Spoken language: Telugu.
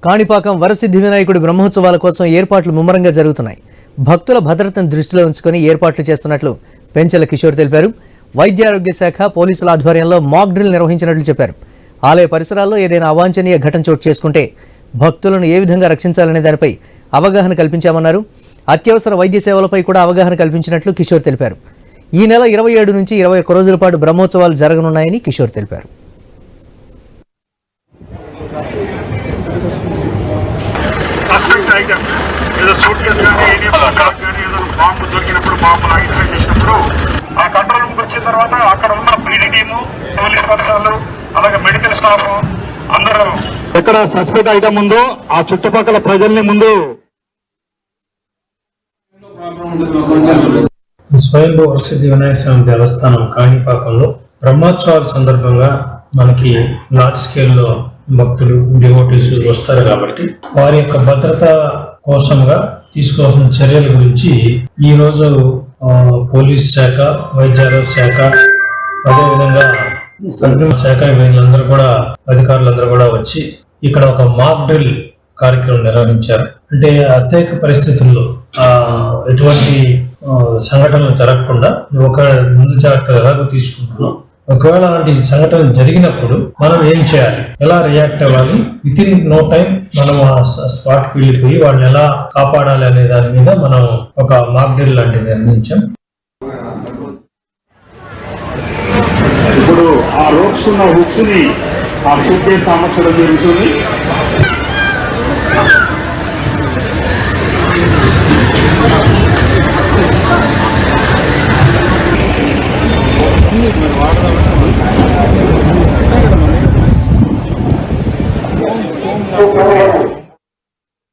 కాణిపాకం వరసిద్ధి వినాయకుడి బ్రహ్మోత్సవాల కోసం ఏర్పాట్లు ముమ్మరంగా జరుగుతున్నాయి. భక్తుల భద్రతను దృష్టిలో ఉంచుకొని ఏర్పాట్లు చేస్తున్నట్లు పెంచెల కిషోర్ తెలిపారు. వైద్యారోగ్య శాఖ పోలీసుల ఆధ్వర్యంలో మాక్ డ్రిల్ నిర్వహించినట్లు చెప్పారు. ఆలయ పరిసరాల్లో ఏదైనా అవాంఛనీయ ఘటన చోటు చేసుకుంటే భక్తులను ఏ విధంగా రక్షించాలనే దానిపై అవగాహన కల్పించామన్నారు. అత్యవసర వైద్య సేవలపై కూడా అవగాహన కల్పించినట్లు కిషోర్ తెలిపారు. ఈ నెల 27 నుంచి 21 రోజుల పాటు బ్రహ్మోత్సవాలు జరగనున్నాయని కిషోర్ తెలిపారు. ఎక్కడ సస్పెక్ట్ ఐటమ్ ఉందో ఆ చుట్టుపక్కల ప్రజల్ని ముందు స్వయంభూ వరసిద్ధి వినాయక స్వామి దేవస్థానం కాణిపాకంలో బ్రహ్మోత్సవాల సందర్భంగా మనకి లార్జ్ స్కేల్లో భక్తులు డివోటీస్ వస్తారు కాబట్టి వారి యొక్క భద్రత కోసంగా తీసుకోవాల్సిన చర్యల గురించి ఈ రోజు పోలీస్ శాఖ, వైద్యారోగ్య శాఖ, అదేవిధంగా శాఖ వీళ్ళందరూ కూడా అధికారులందరూ కూడా వచ్చి ఇక్కడ ఒక మాక్ డ్రిల్ కార్యక్రమం నిర్వహించారు. అంటే అత్యధిక పరిస్థితుల్లో ఎటువంటి సంఘటనలు జరగకుండా ఒక ముందు జాగ్రత్తలు ఎలాగో తీసుకుంటున్నాం. ఒకవేళ అలాంటి సంఘటన జరిగినప్పుడు మనం ఏం చేయాలి, ఎలా రియాక్ట్ అవ్వాలి, విత్ ఇన్ నో టైం మనం ఆ స్పాట్ కి వెళ్ళిపోయి వాళ్ళని ఎలా కాపాడాలి అనే దాని మీద మనం ఒక మాక్ డ్రిల్ లాంటిది నిర్మించాం. ఇప్పుడు ఆ రోప్స్ ఉన్న హుక్స్ ని ఆ సూట్ కేసు అమర్చడం జరుగుతుంది. వాడదాం